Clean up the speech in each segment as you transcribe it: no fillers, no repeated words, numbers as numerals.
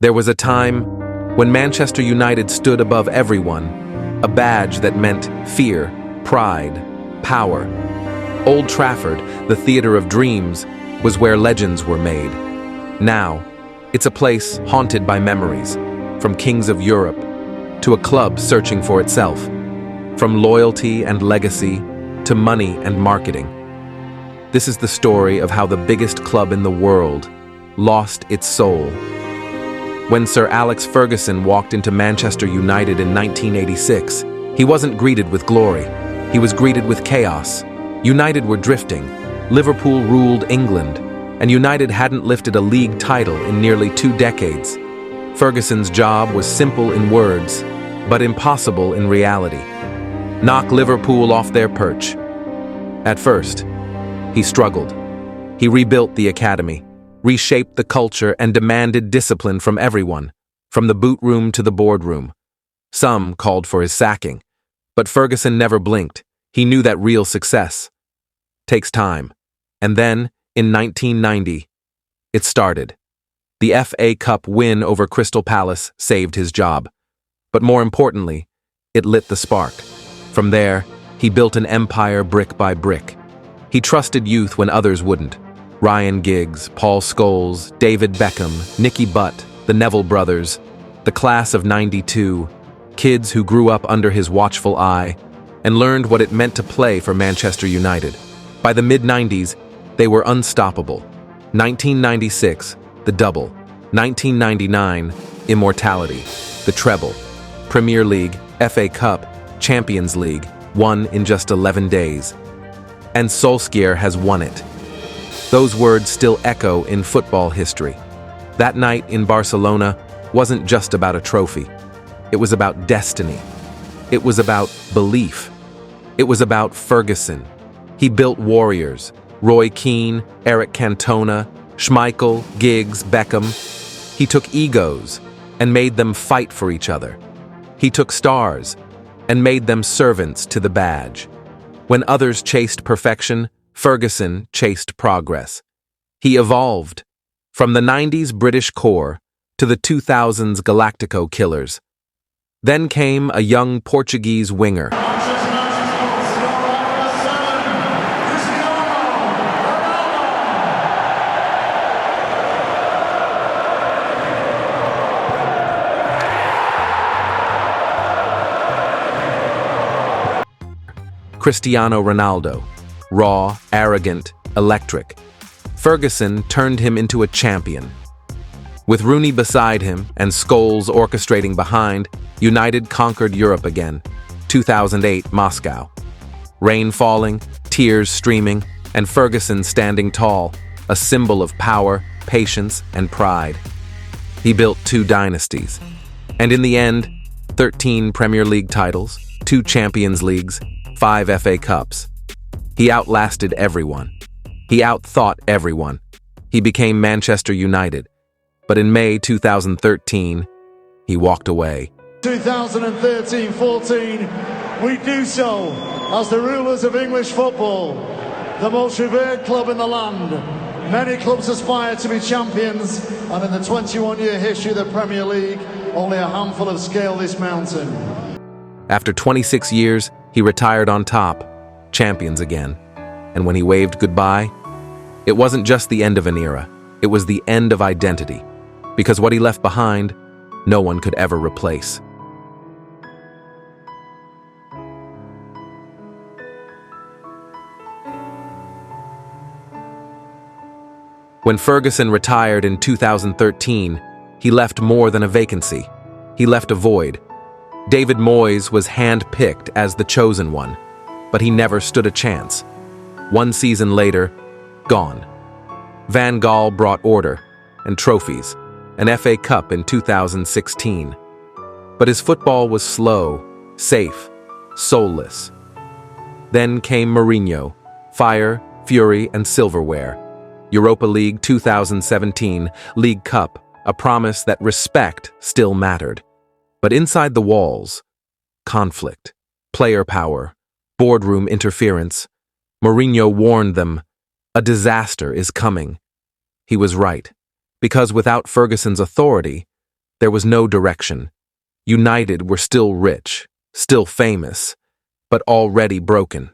There was a time when Manchester United stood above everyone, a badge that meant fear, pride, power. Old Trafford, the theater of dreams, was where legends were made. Now, it's a place haunted by memories, from kings of Europe to a club searching for itself, from loyalty and legacy to money and marketing. This is the story of how the biggest club in the world lost its soul. When Sir Alex Ferguson walked into Manchester United in 1986, he wasn't greeted with glory. He was greeted with chaos. United were drifting. Liverpool ruled England, and United hadn't lifted a league title in nearly 2 decades. Ferguson's job was simple in words, but impossible in reality. Knock Liverpool off their perch. At first, he struggled. He rebuilt the academy, reshaped the culture, and demanded discipline from everyone, from the boot room to the boardroom. Some called for his sacking, but Ferguson never blinked. He knew that real success takes time. And then, in 1990, it started. The FA Cup win over Crystal Palace saved his job. But more importantly, it lit the spark. From there, he built an empire brick by brick. He trusted youth when others wouldn't. Ryan Giggs, Paul Scholes, David Beckham, Nicky Butt, the Neville brothers, the class of '92, kids who grew up under his watchful eye and learned what it meant to play for Manchester United. By the mid-90s, they were unstoppable. 1996, the double. 1999, immortality. The treble. Premier League, FA Cup, Champions League, won in just 11 days. And Solskjaer has won it. Those words still echo in football history. That night in Barcelona wasn't just about a trophy. It was about destiny. It was about belief. It was about Ferguson. He built warriors. Roy Keane, Eric Cantona, Schmeichel, Giggs, Beckham. He took egos and made them fight for each other. He took stars and made them servants to the badge. When others chased perfection, Ferguson chased progress. He evolved from the 90s British core to the 2000s Galactico killers. Then came a young Portuguese winger. Cristiano Ronaldo, raw, arrogant, electric. Ferguson turned him into a champion. With Rooney beside him and Scholes orchestrating behind, United conquered Europe again. 2008 Moscow. Rain falling, tears streaming, and Ferguson standing tall, a symbol of power, patience, and pride. He built 2 dynasties. And in the end, 13 Premier League titles, 2 Champions Leagues, 5 FA Cups. He outlasted everyone. He outthought everyone. He became Manchester United. But in May 2013, he walked away. 2013-14, we do so as the rulers of English football, the most revered club in the land. Many clubs aspire to be champions, and in the 21-year history of the Premier League, only a handful have scaled this mountain. After 26 years, he retired on top, champions again. And when he waved goodbye, it wasn't just the end of an era, it was the end of identity. Because what he left behind, no one could ever replace. When Ferguson retired in 2013, he left more than a vacancy. He left a void. David Moyes was hand-picked as the chosen one, but he never stood a chance. 1 season later, gone. Van Gaal brought order and trophies, an FA Cup in 2016. But his football was slow, safe, soulless. Then came Mourinho, fire, fury, and silverware. Europa League 2017, League Cup, a promise that respect still mattered. But inside the walls, conflict, player power, boardroom interference. Mourinho warned them, a disaster is coming. He was right, because without Ferguson's authority, There was no direction. United were still rich, still famous, but already broken.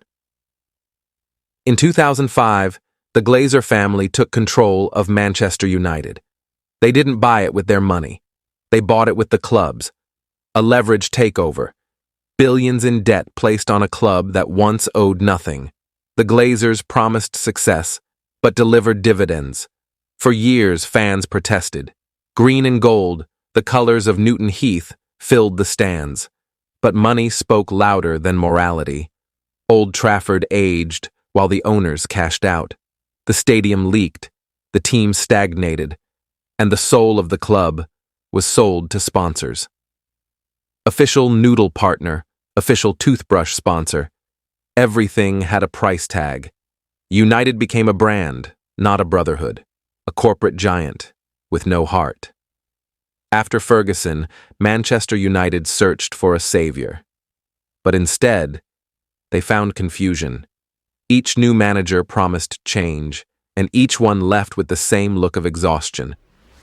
In 2005, the Glazer family took control of Manchester United. They didn't buy it with their money. They bought it with the club's. A leveraged takeover. Billions in debt placed on a club that once owed nothing. The Glazers promised success, but delivered dividends. For years, fans protested. Green and gold, the colors of Newton Heath, filled the stands. But money spoke louder than morality. Old Trafford aged while the owners cashed out. The stadium leaked, the team stagnated, and the soul of the club was sold to sponsors. Official noodle partner, official toothbrush sponsor. Everything had a price tag. United became a brand, not a brotherhood, a corporate giant with no heart. After Ferguson, Manchester United searched for a savior. But instead, they found confusion. Each new manager promised change, and each one left with the same look of exhaustion.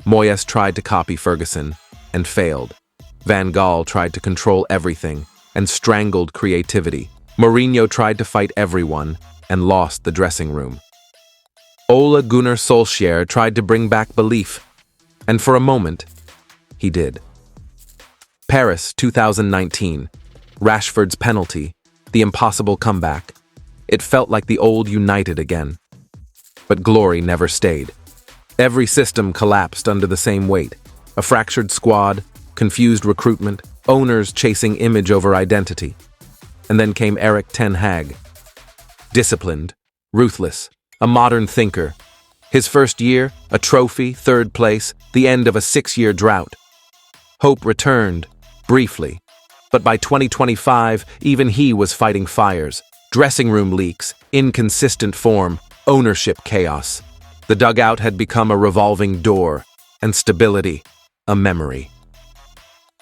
Moyes tried to copy Ferguson and failed. Van Gaal tried to control everything and strangled creativity. Mourinho tried to fight everyone and lost the dressing room. Ole Gunnar Solskjaer tried to bring back belief, and for a moment, he did. Paris, 2019. Rashford's penalty, the impossible comeback. It felt like the old United again. But glory never stayed. Every system collapsed under the same weight. A fractured squad, confused recruitment, owners chasing image over identity. And then came Erik ten Hag. Disciplined, ruthless, a modern thinker. His first year, a trophy, third place, the end of a 6-year drought. Hope returned, briefly. But by 2025, even he was fighting fires. Dressing room leaks, inconsistent form, ownership chaos. The dugout had become a revolving door, and stability, a memory.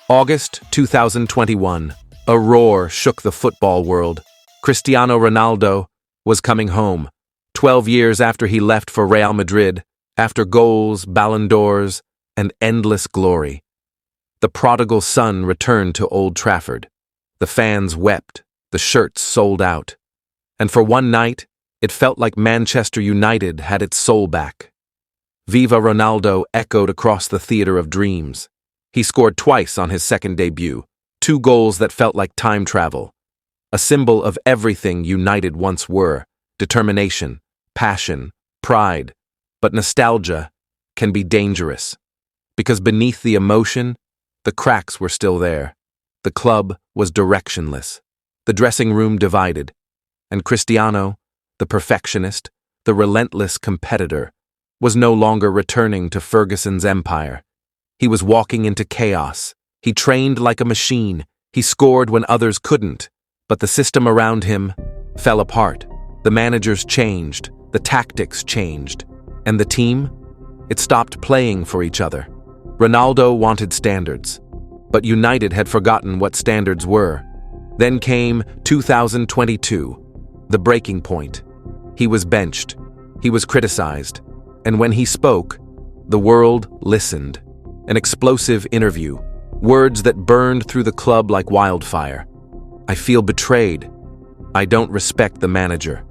August 2021. A roar shook the football world. Cristiano Ronaldo was coming home, 12 years after he left for Real Madrid, after goals, Ballon d'Ors, and endless glory. The prodigal son returned to Old Trafford. The fans wept, the shirts sold out. And for one night, it felt like Manchester United had its soul back. Viva Ronaldo echoed across the theater of dreams. He scored twice on his second debut, 2 goals that felt like time travel. A symbol of everything United once were: determination, passion, pride. But nostalgia can be dangerous, because beneath the emotion, the cracks were still there. The club was directionless, the dressing room divided, and Cristiano, the perfectionist, the relentless competitor, was no longer returning to Ferguson's empire. He was walking into chaos. He trained like a machine. He scored when others couldn't. But the system around him fell apart. The managers changed. The tactics changed. And the team? It stopped playing for each other. Ronaldo wanted standards. But United had forgotten what standards were. Then came 2022, the breaking point. He was benched. He was criticized. And when he spoke, the world listened. An explosive interview. Words that burned through the club like wildfire. I feel betrayed. I don't respect the manager.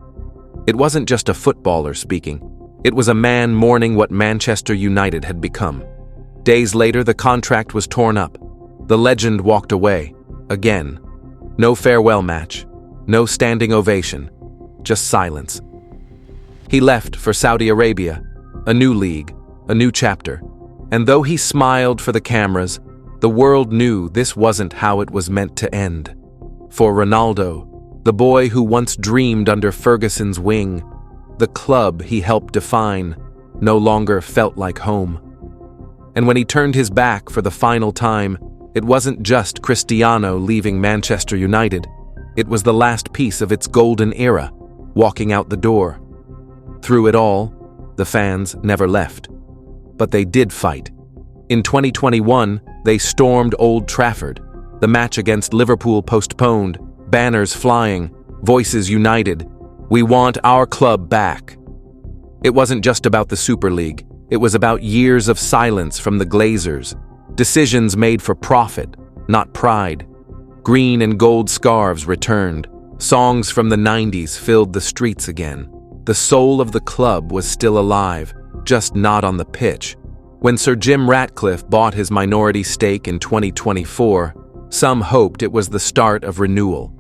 It wasn't just a footballer speaking. It was a man mourning what Manchester United had become. Days later, the contract was torn up. The legend walked away. Again. No farewell match. No standing ovation. Just silence. He left for Saudi Arabia. A new league. A new chapter. And though he smiled for the cameras, the world knew this wasn't how it was meant to end. For Ronaldo, the boy who once dreamed under Ferguson's wing, the club he helped define, no longer felt like home. And when he turned his back for the final time, it wasn't just Cristiano leaving Manchester United. It was the last piece of its golden era, walking out the door. Through it all, the fans never left. But they did fight. In 2021, they stormed Old Trafford. The match against Liverpool postponed, banners flying, voices united. We want our club back. It wasn't just about the Super League. It was about years of silence from the Glazers. Decisions made for profit, not pride. Green and gold scarves returned. Songs from the 90s filled the streets again. The soul of the club was still alive, just not on the pitch. When Sir Jim Ratcliffe bought his minority stake in 2024, some hoped it was the start of renewal.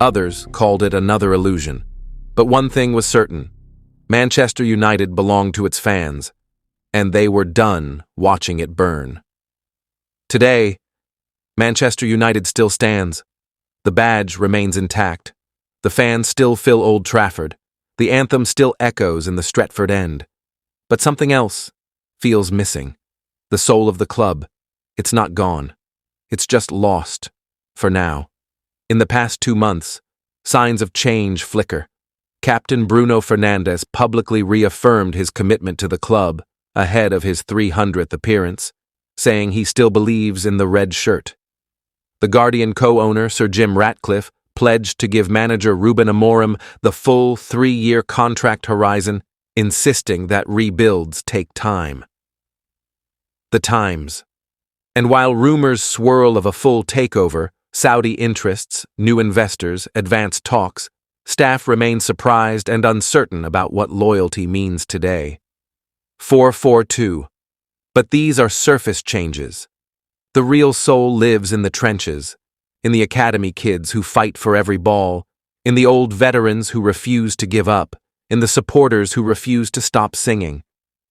Others called it another illusion. But one thing was certain: Manchester United belonged to its fans, and they were done watching it burn. Today, Manchester United still stands. The badge remains intact. The fans still fill Old Trafford. The anthem still echoes in the Stretford End. But something else feels missing. The soul of the club. It's not gone. It's just lost, for now. In the past 2 months, signs of change flicker. Captain Bruno Fernandes publicly reaffirmed his commitment to the club ahead of his 300th appearance, saying he still believes in the red shirt. The Guardian co-owner, Sir Jim Ratcliffe, pledged to give manager Ruben Amorim the full 3-year contract horizon, insisting that rebuilds take time. The Times. And while rumors swirl of a full takeover, Saudi interests, new investors, advanced talks, staff remain surprised and uncertain about what loyalty means today. 442. But these are surface changes. The real soul lives in the trenches, in the academy kids who fight for every ball, in the old veterans who refuse to give up, in the supporters who refuse to stop singing.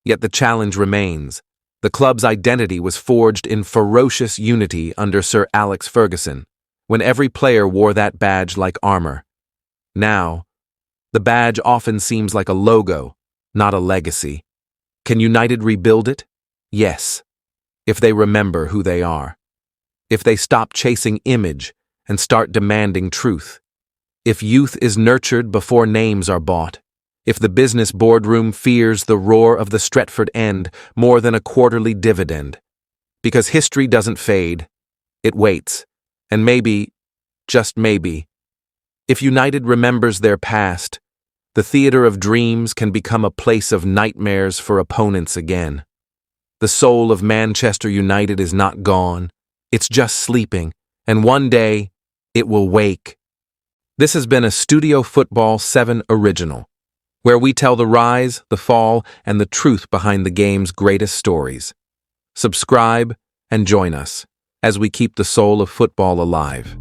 Yet the challenge remains. The club's identity was forged in ferocious unity under Sir Alex Ferguson, when every player wore that badge like armor. Now, the badge often seems like a logo, not a legacy. Can United rebuild it? Yes, if they remember who they are. If they stop chasing image and start demanding truth. If youth is nurtured before names are bought. If the business boardroom fears the roar of the Stretford End more than a quarterly dividend. Because history doesn't fade. It waits. And maybe, just maybe, if United remembers their past, the theater of dreams can become a place of nightmares for opponents again. The soul of Manchester United is not gone. It's just sleeping, and one day, it will wake. This has been a Studio Football 7 original, where we tell the rise, the fall, and the truth behind the game's greatest stories. Subscribe and join us as we keep the soul of football alive.